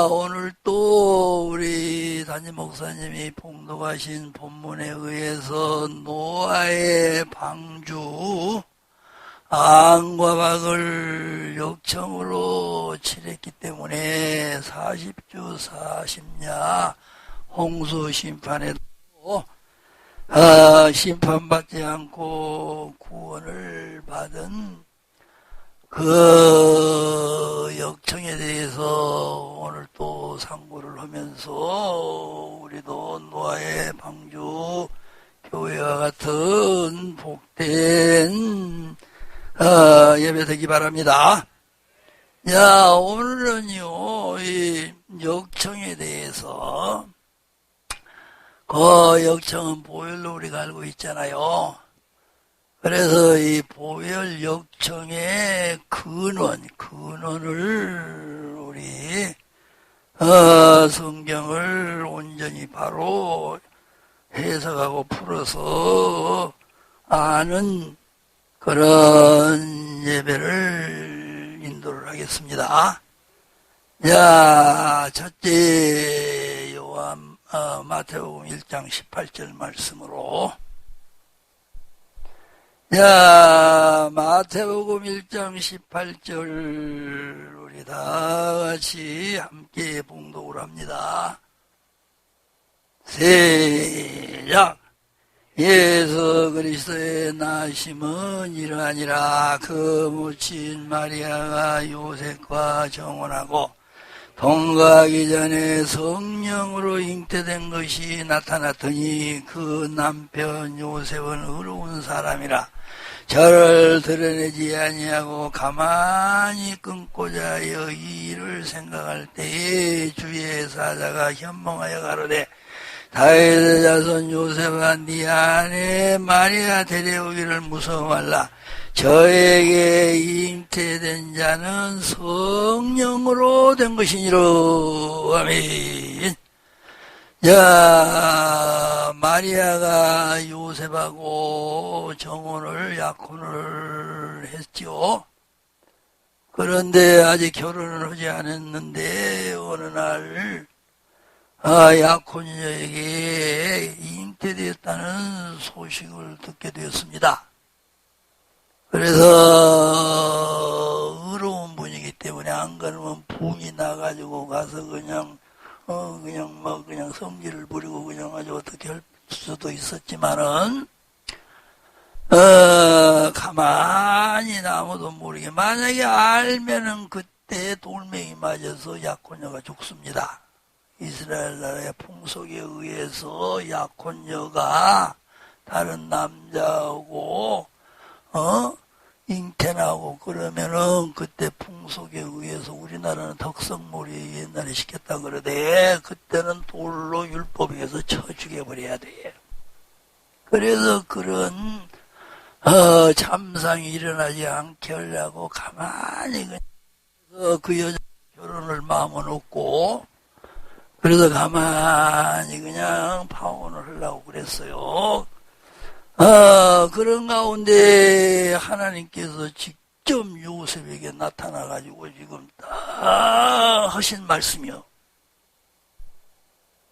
오늘 또 우리 담임 목사님이 봉독하신 본문에 의해서 노아의 방주 안과 박을 역청으로 칠했기 때문에 40주 40야 홍수 심판에도 심판받지 않고 구원을 받은 그 역청에 대해서 오늘 또 상고를 하면서 우리도 노아의 방주 교회와 같은 복된 예배 되기 바랍니다. 자, 오늘은요, 이 역청에 대해서 그 역청은 보혈로 우리가 알고 있잖아요. 그래서 이 보혈 역청의 근원을 우리 성경을 온전히 바로 해석하고 풀어서 아는 그런 예배를 인도를 하겠습니다. 자, 첫째 마태복음 1장 18절 말씀으로, 자, 마태복음 1장 18절 우리 다 같이 함께 봉독을 합니다. 시작. 예수 그리스도의 나심은 이러하니라. 그 모친 마리아가 요셉과 정혼하고 동거하기 전에 성령으로 잉태된 것이 나타났더니 그 남편 요셉은 의로운 사람이라 저를 드러내지 아니하고 가만히 끊고자 하여 이 일을 생각할 때에 주의 사자가 현몽하여 가로되 다윗의 자손 요셉아 네 아내 마리아 데려오기를 무서워 말라. 저에게 잉태된 자는 성령으로 된 것이니라. 아멘. 자, 마리아가 요셉하고 정혼을 약혼을 했죠. 그런데 아직 결혼을 하지 않았는데 어느 날 약혼녀에게 잉태되었다는 소식을 듣게 되었습니다. 그래서 의로운 분이기 때문에 안 그러면 분이 나가지고 가서 그냥 성질을 부리고 그냥 아주 어떻게 할 수도 있었지만은 가만히 아무도 모르게 만약에 알면은 그때 돌멩이 맞아서 약혼녀가 죽습니다. 이스라엘 나라의 풍속에 의해서 약혼녀가 다른 남자하고 잉태나고 그러면은 그때 풍속에 의해서 우리나라는 덕성몰이 옛날에 시켰다 그러대. 그때는 돌로 율법에 의해서 쳐 죽여버려야 돼. 그래서 그런 참상이 일어나지 않게 하려고 가만히 그 여자 결혼을 마음은 없고 그래서 가만히 그냥 파혼을 하려고 그랬어요. 그런 가운데 하나님께서 직접 요셉에게 나타나가지고 지금 딱 하신 말씀이요.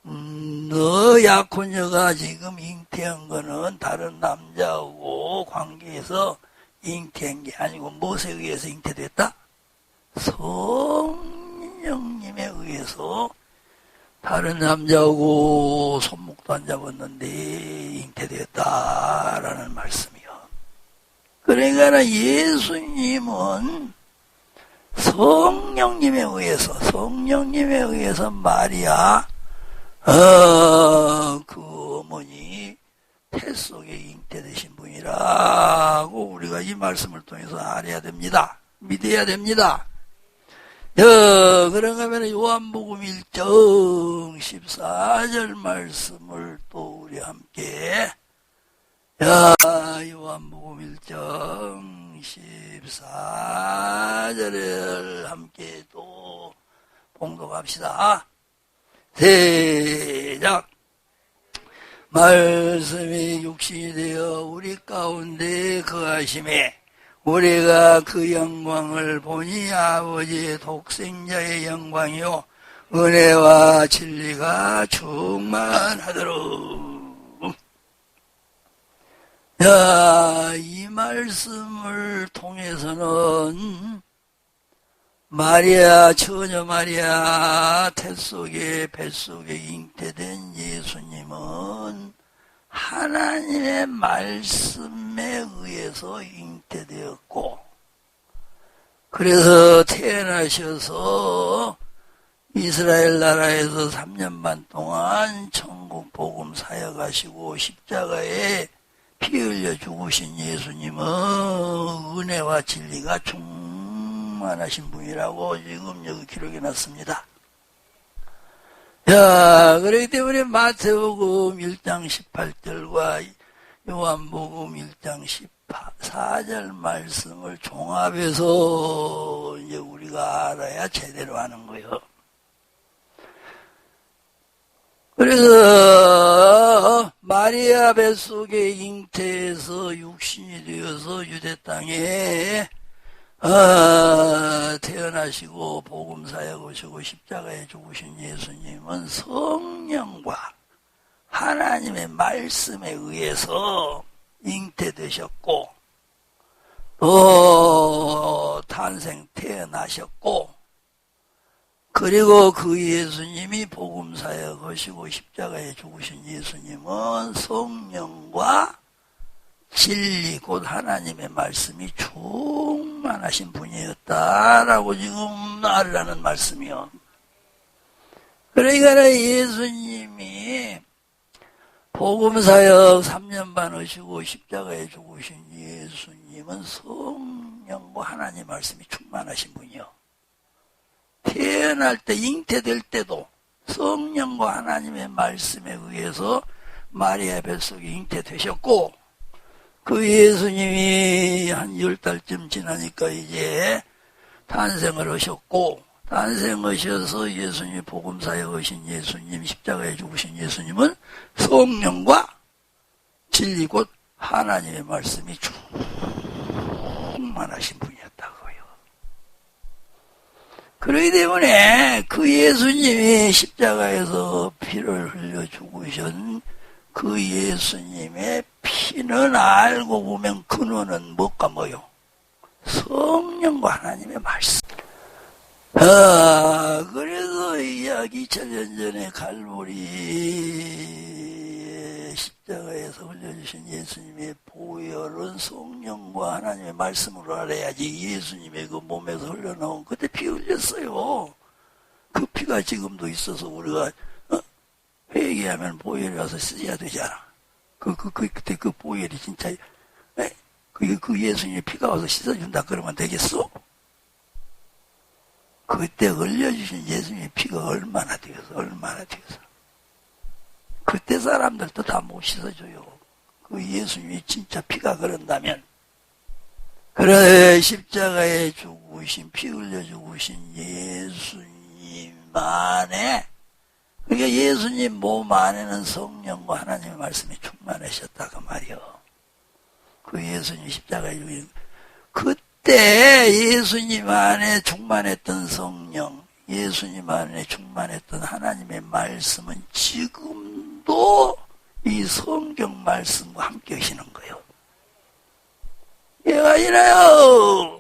너 약혼녀가 지금 잉태한 거는 다른 남자하고 관계에서 잉태한 게 아니고 무엇에 의해서 잉태됐다? 성령님에 의해서 다른 남자하고 손목도 안 잡았는데 잉태되었다라는 말씀이요. 그러니까 예수님은 성령님에 의해서 마리아 그 어머니 태 속에 잉태되신 분이라고 우리가 이 말씀을 통해서 알아야 됩니다. 믿어야 됩니다. 그런가 하면 요한복음 1장 14절 말씀을 또 우리 함께 요한복음 1장 14절을 함께 또 봉독합시다. 시작. 말씀이 육신이 되어 우리 가운데 거하심에 우리가 그 영광을 보니 아버지의 독생자의 영광이요 은혜와 진리가 충만하도록. 야, 이 말씀을 통해서는 마리아, 처녀 마리아 뱃속에 잉태된 예수님은 하나님의 말씀에 의해서 잉태되었고, 그래서 태어나셔서 이스라엘 나라에서 3년 반 동안 천국 복음 사역하시고 십자가에 피 흘려 죽으신 예수님은 은혜와 진리가 충만하신 분이라고 지금 여기 기록해 놨습니다. 자, 그렇기 때문에 마태복음 1장 18절과 요한복음 1장 14절 말씀을 종합해서 이제 우리가 알아야 제대로 하는 거예요. 그래서 마리아 뱃속에 잉태해서 육신이 되어서 유대 땅에 태어나시고 복음 사역하시고 십자가에 죽으신 예수님은 성령과 하나님의 말씀에 의해서 잉태되셨고 또 태어나셨고, 그리고 그 예수님이 복음 사역하시고 십자가에 죽으신 예수님은 성령과 진리 곧 하나님의 말씀이 충만하신 분이었다라고 지금 알으라는 말씀이요. 그러니까 예수님이 복음 사역 3년 반 하시고 십자가에 죽으신 예수님은 성령과 하나님의 말씀이 충만하신 분이요. 태어날 때 잉태될 때도 성령과 하나님의 말씀에 의해서 마리아 뱃속에 잉태되셨고, 그 예수님이 한 10달쯤 지나니까 이제 탄생을 하셨고, 탄생하셔서 예수님이 복음 사역하신 예수님, 십자가에 죽으신 예수님은 성령과 진리 곧 하나님의 말씀이 충만하신 분이었다고요. 그렇기 때문에 그 예수님이 십자가에서 피를 흘려 죽으신 그 예수님의 피는 알고 보면 근원은 뭐가 뭐요? 성령과 하나님의 말씀. 그래서 약 2000년 전에 갈보리 십자가에서 흘려주신 예수님의 보혈은 성령과 하나님의 말씀으로 알아야지. 예수님의 그 몸에서 흘러나온 그때 피 흘렸어요. 그 피가 지금도 있어서 우리가 회개하면 보혈이 와서 쓰여야 되잖아. 그때 그 보혈이 진짜 그 예수님의 피가 와서 씻어준다 그러면 되겠어? 그때 흘려주신 예수님의 피가 얼마나 되어서 그때 사람들도 다 못 씻어줘요. 그 예수님이 진짜 피가 그런다면. 그래, 십자가에 죽으신, 피 흘려 죽으신 예수님 안에, 그러니까 예수님 몸 안에는 성령과 하나님의 말씀이 충만하셨다 그 말이요. 그 예수님 십자가에 죽으신 그때 예수님 안에 충만했던 성령, 예수님 안에 충만했던 하나님의 말씀은 지금도 이 성경 말씀과 함께 하시는 거예요. 얘가 아니라요.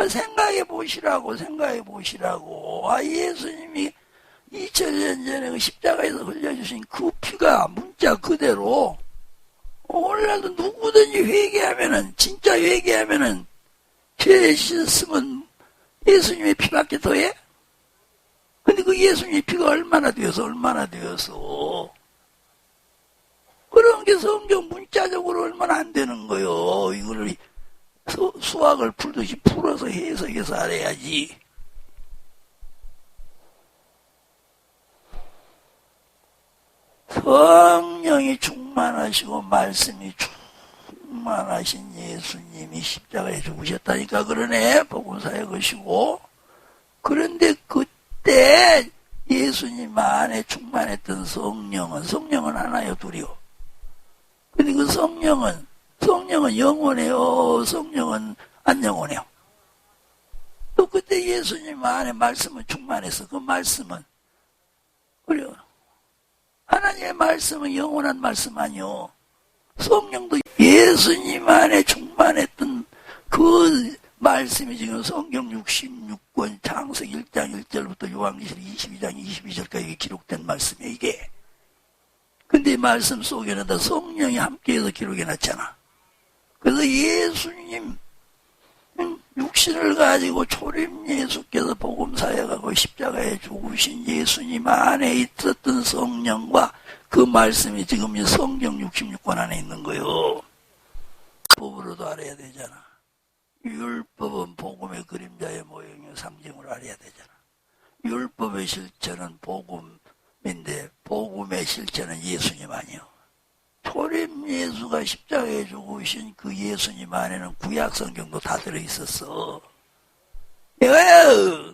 생각해 보시라고. 예수님이 2000년 전에 그 십자가에서 흘려주신 그 피가 문자 그대로 오늘날도 누구든지 회개하면은, 진짜 회개하면은, 죄 씻었으면 예수님의 피밖에 더해? 근데 그 예수님의 피가 얼마나 되어서. 그런 게 성경 문자적으로 얼마나 안 되는 거요. 이거를 수학을 풀듯이 풀어서 해석해서 알아야지. 성령이 충만하시고 말씀이 충만하신 예수님이 십자가에 죽으셨다니까 그러네. 복음 사역하시고. 그런데 그때 예수님 안에 충만했던 성령은 하나요, 둘이요? 근데 그 성령은 성령은 영원해요. 성령은 안 영원해요. 또 그때 예수님 안에 말씀은 충만해서 그 말씀은 그래요. 하나님의 말씀은 영원한 말씀 아니요. 성령도 예수님 안에 충만했던 그 말씀이 지금 성경 66권 창세기 1장 1절부터 요한계시록 22장 22절까지 기록된 말씀이에요, 이게. 근데 이 말씀 속에는 다 성령이 함께해서 기록해놨잖아. 그래서 예수님 육신을 가지고 초림 예수께서 복음사역하고 십자가에 죽으신 예수님 안에 있었던 성령과 그 말씀이 지금 이 성경 66권 안에 있는 거요. 법으로도 알아야 되잖아. 율법은 복음의 그림자의 모형의 상징으로 알아야 되잖아. 율법의 실체는 복음인데 복음의 실체는 예수님 아니요. 초림 예수가 십자가에 죽으신 그 예수님 안에는 구약 성경도 다 들어있었어. 이거요.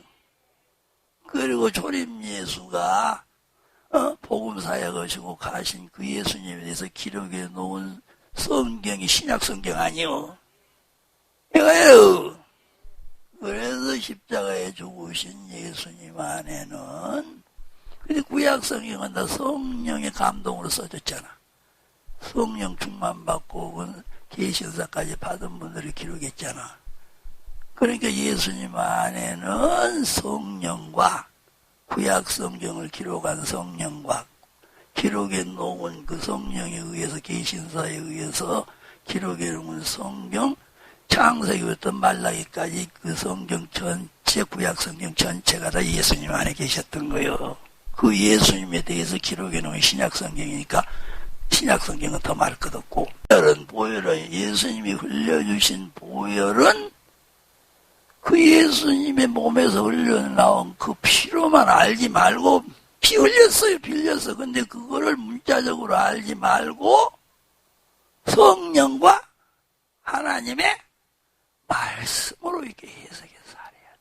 그리고 초림 예수가 복음 사역하시고 가신 그 예수님에 대해서 기록해 놓은 성경이 신약 성경 아니요. 이거요. 그래서 십자가에 죽으신 예수님 안에는 근데 구약 성경은 다 성령의 감동으로 써졌잖아. 성령 충만 받고 계신사까지 받은 분들이 기록했잖아. 그러니까 예수님 안에는 성령과 구약 성경을 기록한 성령과 기록해 놓은 그 성령에 의해서 계신사에 의해서 기록해 놓은 성경 창세기부터 말라기까지 그 성경 전체 구약 성경 전체가 다 예수님 안에 계셨던 거예요. 그 예수님에 대해서 기록해 놓은 신약 성경이니까 신약 성경은 더 말 것 없고 보혈은 예수님이 흘려주신 보혈은 그 예수님의 몸에서 흘러나온 그 피로만 알지 말고 피 흘렸어요. 빌렸어. 근데 그거를 문자적으로 알지 말고 성령과 하나님의 말씀으로 이렇게 해석해서 알아야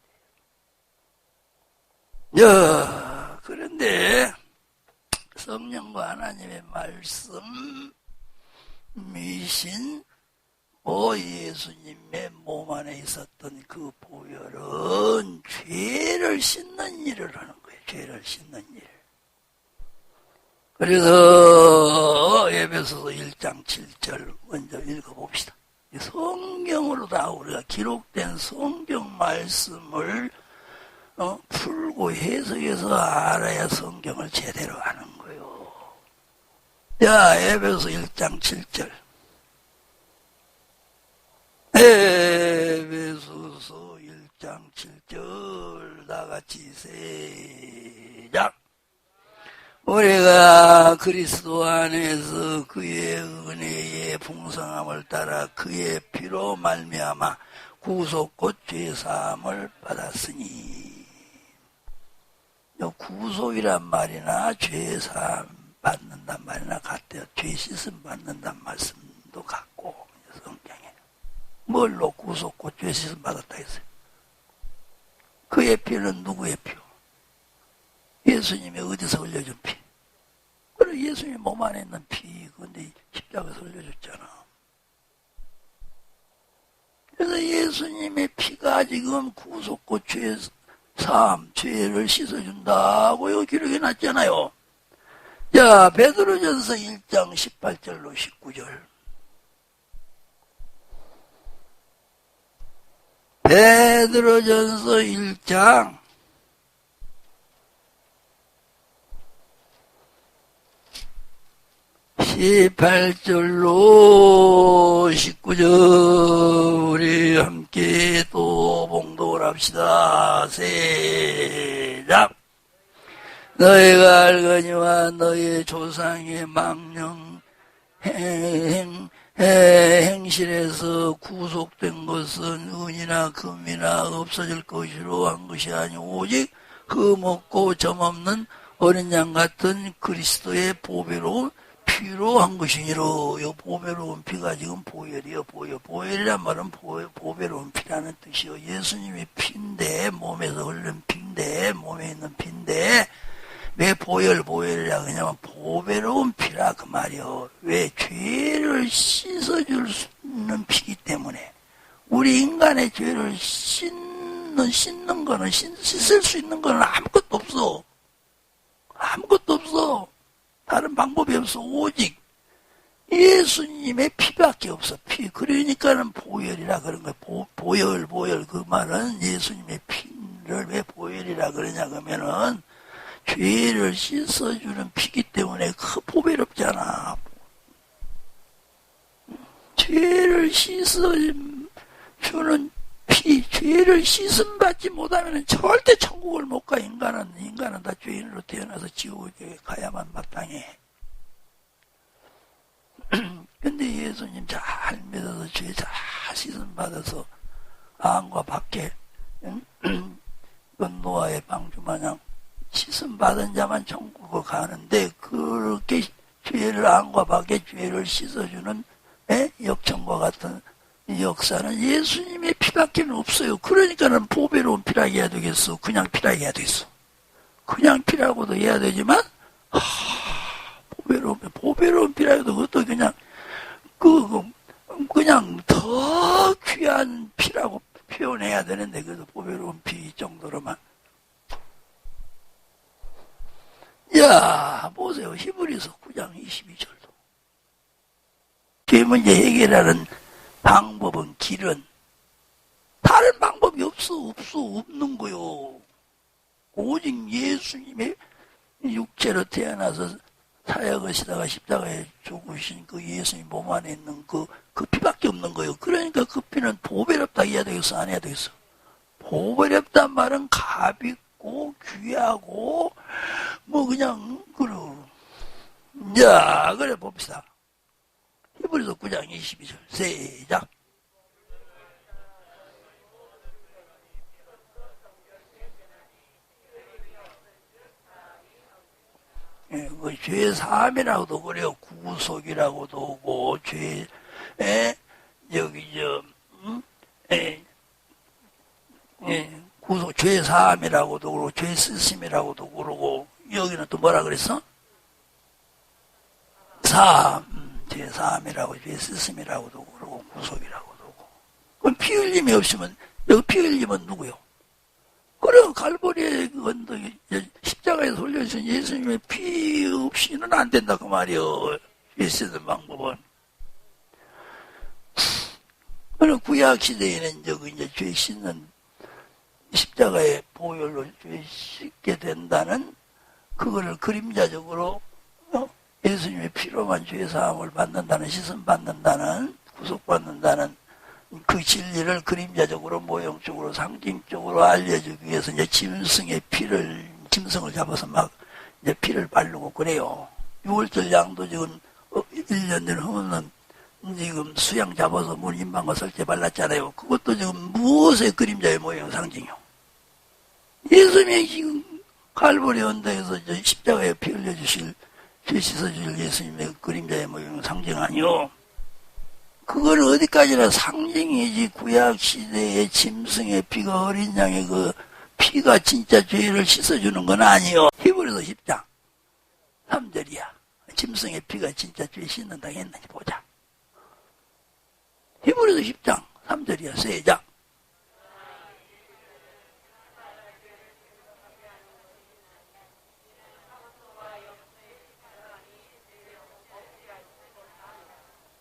돼요. 그런데 성령과 하나님의 말씀이신 예수님의 몸 안에 있었던 그 보혈은 죄를 씻는 일을 하는 거예요. 죄를 씻는 일. 그래서 에베소서 1장 7절 먼저 읽어봅시다. 성경으로 다 우리가 기록된 성경 말씀을 풀고 해석해서 알아야 성경을 제대로 아는 거예요. 자, 에베소서 1장 7절. 에베소서 1장 7절 다 같이 시작. 우리가 그리스도 안에서 그의 은혜의 풍성함을 따라 그의 피로 말미암아 구속 곧 죄사함을 받았으니. 구속이란 말이나 죄사함 받는단 말이나 같아요. 죄 씻음 받는단 말씀도 같고 성경에 뭘로 구속 곧 죄 씻음 받았다 했어요. 그의 피는 누구의 피? 예수님이 어디서 흘려준 피? 그래 예수님 몸 안에 있는 피. 근데 십자가에서 흘려줬잖아. 그래서 예수님의 피가 지금 구속 곧 죄 사함, 죄를 씻어준다고 여기 기록해 놨잖아요. 자, 베드로전서 1장 18절로 19절. 베드로전서 1장 18절로 19절 우리 함께 또 봉독을 합시다. 시작. 너희가 알거니와 너희 조상의 망령 행실에서 구속된 것은 은이나 금이나 없어질 것으로 한 것이 아니오 오직 흠없고 점없는 어린 양 같은 그리스도의 보배로운 피로 한 것이니로. 이 보배로운 피가 지금 보혈이요. 보혈이란 말은 보배로운 피라는 뜻이요. 예수님이 피인데, 몸에서 흐른 피인데, 몸에 있는 피인데, 왜 보혈이라고 하냐면 보배로운 피라 그 말이요. 왜 죄를 씻어줄 수 씻는 피기 때문에 우리 인간의 죄를 씻는 거는 씻을 수 있는 거는 아무것도 없어. 아무것도 없어. 다른 방법이 없어. 오직 예수님의 피밖에 없어. 피. 그러니까는 보혈이라 그런 거야. 보혈. 그 말은 예수님의 피를 왜 보혈이라 그러냐 그러면은 죄를 씻어주는 피기 때문에 그 보배롭잖아. 죄를 씻어주는 피, 죄를 씻음 받지 못하면 절대 천국을 못 가. 인간은 다 죄인으로 태어나서 지옥에 가야만 마땅해. 근데 예수님 잘 믿어서 죄 잘 씻음 받아서 안과 밖에 노아의 방주 마냥 씻음 받은 자만 천국을 가는데, 그렇게 죄를 안과 밖에 죄를 씻어주는 역청과 같은 역사는 예수님의 피밖에 없어요. 그러니까는 보배로운 피라 해야 되겠어. 그냥 피라 해야 되겠어. 그냥 피라고도 해야 되지만 보배로운 피라 해도 그것도 그냥 더 귀한 피라고 표현해야 되는데, 그래도 보배로운 피 정도로만. 야, 보세요. 히브리서 9장 22절도. 죄 문제 해결하는 방법은, 길은 다른 방법이 없는 거요. 오직 예수님의 육체로 태어나서 사역하시다가 십자가에 죽으신 그 예수님 몸 안에 있는 그 피밖에 없는 거예요. 그러니까 그 피는 보배롭다 해야 되겠어, 안 해야 되겠어? 보배롭단 말은 값있고 귀하고 그냥 자, 그래 봅시다. 히브리서 9장 22절 시작. 그 죄사함이라고도 그래요. 구속이라고도 하고, 구속, 죄사함이라고도 그러고, 죄쓰심이라고도 그러고, 여기는 또 뭐라 그랬어? 죄사함이라고, 죄쓰심이라고도 그러고, 구속이라고도 그러고. 그럼 피 흘림이 없으면, 여기 피 흘림은 누구요? 그래, 갈보리에 십자가에서 돌려주신 예수님의 피 없이는 안 된다, 그 말이요. 죄 씻는 방법은. 그럼 구약시대에는 죄 씻는 십자가의 보혈로 죄 씻게 된다는, 그거를 그림자적으로, 예수님의 피로만 죄사함을 받는다는, 씻음 받는다는, 구속받는다는 그 진리를 그림자적으로, 모형적으로, 상징적으로 알려주기 위해서 이제 짐승을 잡아서 이제 피를 바르고 그래요. 6월절 양도 지금 1년 된 후는 지금 수양 잡아서 물 임방과 설제 발랐잖아요. 그것도 지금 무엇의 그림자의 모형 상징이요? 예수님이 지금 갈보리 언덕에서 십자가에 피 흘려주실, 죄 씻어주실 예수님의 그림자의 모형 상징 아니요? 그걸 어디까지나 상징이지, 구약시대의 짐승의 피가, 어린 양의 그 피가 진짜 죄를 씻어주는 건 아니요. 히브리서 10장 3절이야. 짐승의 피가 진짜 죄 씻는다 했는지 보자. 히브리서 10장 3절이야. 시작.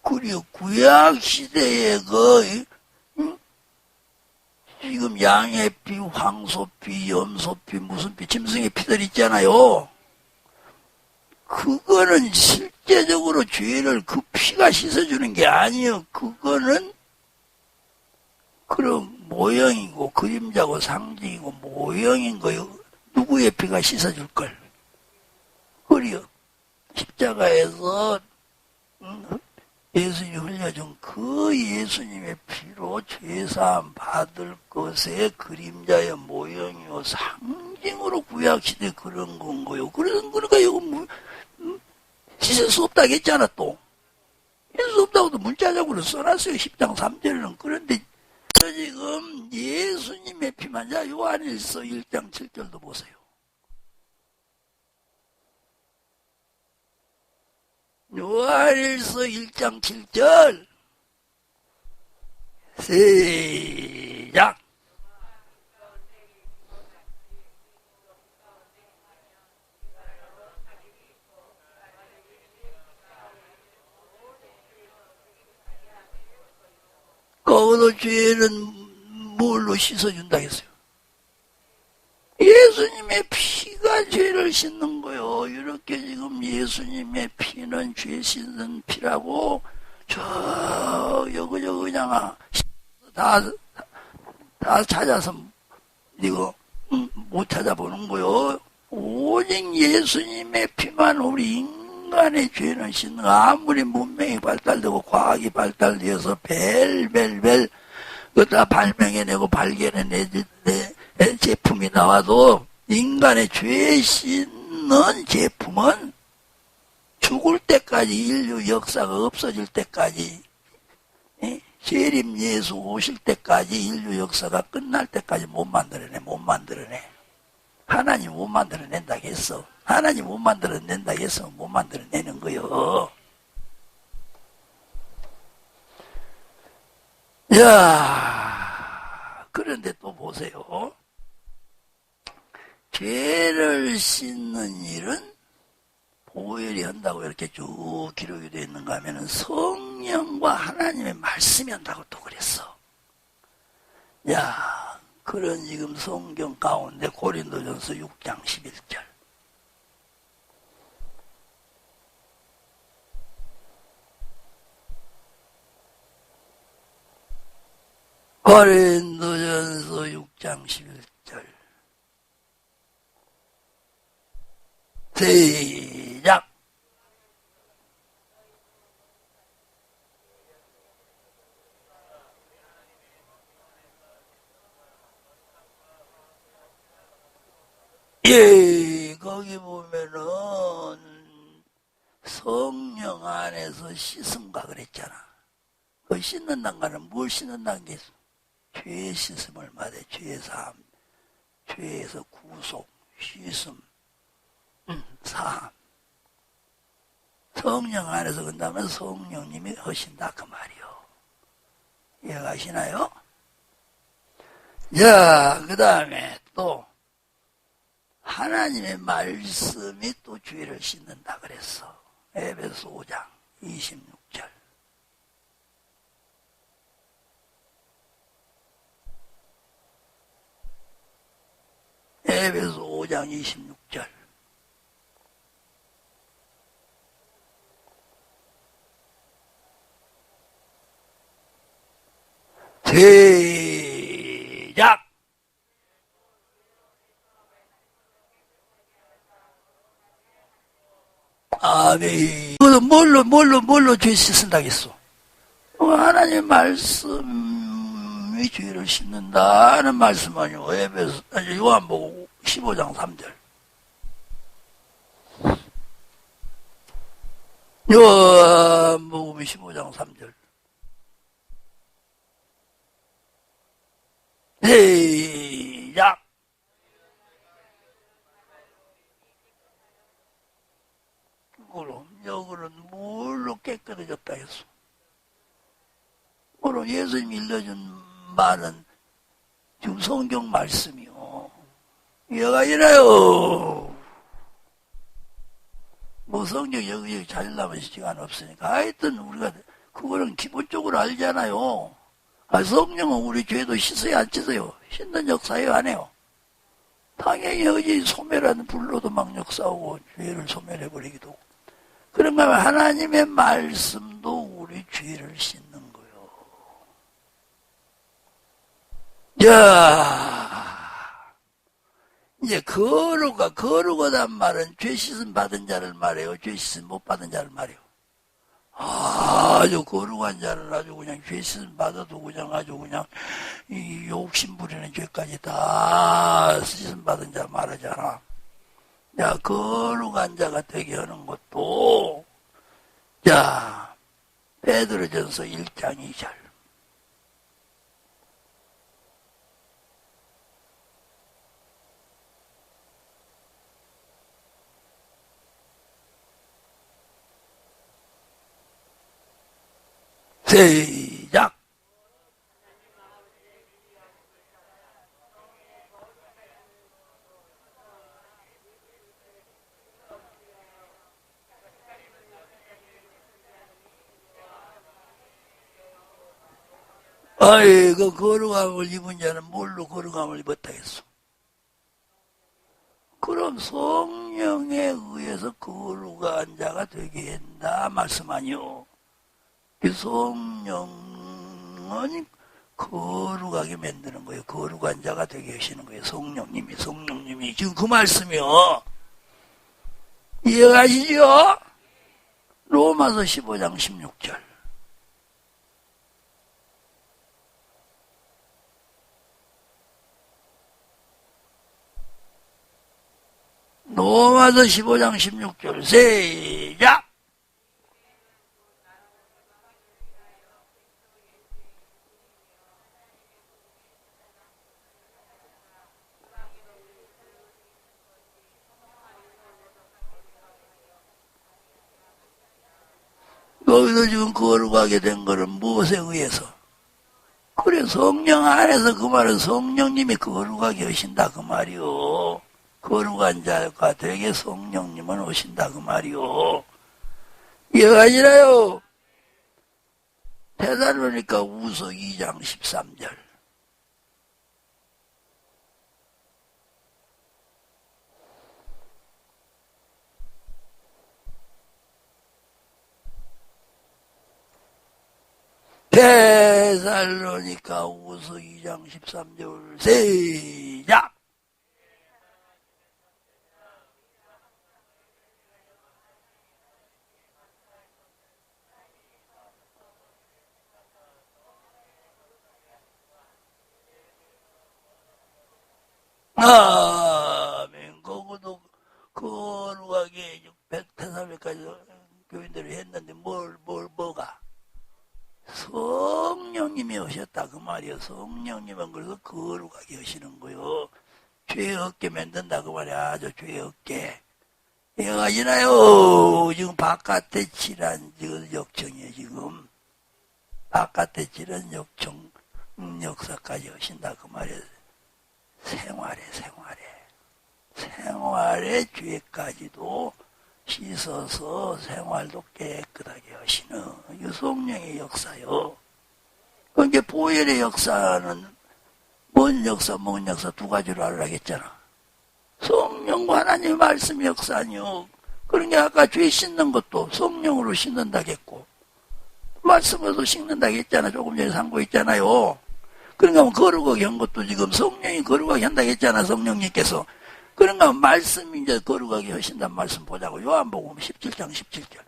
그리고 구약시대에 지금 양의 피, 황소피, 염소피, 무슨 피, 짐승의 피들 있잖아요. 그거는 실제적으로 죄를 그 피가 씻어주는 게 아니에요. 그거는 그런 모형이고, 그림자고, 상징이고, 모형인 거요. 누구의 피가 씻어줄 걸? 그리요. 십자가에서 예수님이 흘려준 그 예수님의 피로 죄사함 받을 것의 그림자의 모형이요, 상징으로 구약시대 그런 건 거요. 그러니까 이거 씻을 수 없다고 했잖아, 또. 씻을 수 없다고도 문자적으로 써놨어요, 10장 3절에는. 그런데 지금 예수님의 피만, 자, 요한일서 1장 7절도 보세요. 요한일서 1장 7절. 시작. 거기도 죄는 뭘로 씻어준다 했어요? 예수님의 피가 죄를 씻는 거요. 이렇게 지금 예수님의 피는 죄 씻는 피라고 저 여기저기 그냥 다 찾아서 이거 못 찾아보는 거요. 오직 예수님의 피만 우리 인간의 죄는 씻는 거. 아무리 문명이 발달되고 과학이 발달되어서 벨 그다 발명해내고 발견해내 제품이 나와도 인간의 죄 씻는 제품은 죽을 때까지 인류 역사가 없어질 때까지 재림 예수 오실 때까지 인류 역사가 끝날 때까지 못 만들어내. 하나님 못 만들어낸다 했어. 하나님 못 만들어낸다 했어. 못 만들어내는 거요. 야, 그런데 또 보세요. 죄를 씻는 일은 보혈이 한다고 이렇게 쭉 기록이 되어 있는가 하면은 성령과 하나님의 말씀이 한다고 또 그랬어. 야, 그런 지금 성경 가운데 고린도전서 6장 11절. 고린도전서 6장 11절. 시작. 예, 거기 보면은 성령 안에서 씻음과 그랬잖아. 그 씻는다는 거는 뭘 씻는다는 게 있어? 죄의 씻음을 말해. 죄의 사함, 죄에서 구속, 씻음, 사함. 성령 안에서 건다면 성령님이 하신다 그 말이요. 이해가시나요? 자, 그 다음에 또 하나님의 말씀이 또 죄를 씻는다 그랬어. 에베소 5장 26절. 에베소 5장 26절. 시작. 아멘. 뭘로 죄 씻는다겠어? 하나님 말씀이 죄를 씻는다는 말씀 아니고 요한복음 15장 3절. 요한복음 15장 3절. 시작. 그럼 여기는 뭘로 깨끗해졌다 했어? 그럼 예수님이 일러준 말은 지금 성경 말씀이요. 이해가 아니라요. 뭐 성경 여기 찾으려면 시간 없으니까. 하여튼 우리가 그거는 기본적으로 알잖아요. 성령은 우리 죄도 씻어야 안 씻어요? 씻는 역사예요, 안 해요? 당연히 어디 소멸하는 불로도 막 역사하고 죄를 소멸해버리기도 하고. 그런가 하면 하나님의 말씀도 우리 죄를 씻는 거예요. 자, 이제 거룩하단 말은 죄 씻음 받은 자를 말해요? 죄 씻음 못 받은 자를 말해요? 아주 거룩한 자는 아주 그냥 죄 씻음 받아도 그냥 아주 그냥 이 욕심 부리는 죄까지 다 씻음 받은 자 말하잖아. 야, 거룩한 자가 되게 하는 것도, 자, 베드로전서 1장 2절. 시작. 아이, 그 거룩함을 입은 자는 뭘로 거룩함을 입었다겠어? 그럼 성령에 의해서 거룩한 자가 되게 한다 말씀 아니요. 그 성령은 거룩하게 만드는 거예요. 거룩한 자가 되게 하시는 거예요. 성령님이 지금 그 말씀이요. 이해가시죠? 로마서 15장 16절. 로마서 15장 16절 시작. 거기서 지금 거룩하게 된 거는 무엇에 의해서? 그래, 성령 안에서 그 말은 성령님이 거룩하게 하신다 그 말이요. 거룩한 자가 되게 성령님은 오신다 그 말이요. 이해가 아니라요. 테살로니가 우서 2장 13절. 테살로니가 우서 2장 13절 시작. 아멘. 거기도 거룩하게 테살로니까지 교인들이 했는데 뭐가? 성령님이 오셨다 그 말이요. 성령님은 그래서 거룩하게 하시는 거요. 죄 없게 만든다 그 말이야. 아주 죄 없게. 이해가 아시나요? 지금 바깥에 칠한 역청이에요. 지금 바깥에 칠한 역청 역사까지 하신다 그 말이에요. 생활의 죄까지도 씻어서 생활도 깨끗하게 하시는 이 성령의 역사요. 그러니까 보혈의 역사는 뭔 역사 두 가지로 알라겠잖아. 성령과 하나님의 말씀 역사니요. 그러니까 아까 죄 씻는 것도 성령으로 씻는다겠고 말씀으로도 씻는다겠잖아. 조금 전에 상고했잖아요. 그러니까 거룩하게 한 것도 지금 성령이 거룩하게 한다겠잖아. 성령님께서. 그러니까 말씀이 이제 거룩하게 하신다는 말씀 보자고. 요한복음 17장 17절.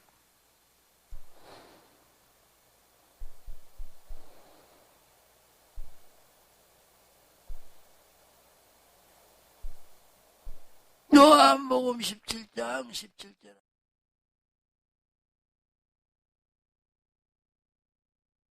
요한복음 17장 17절.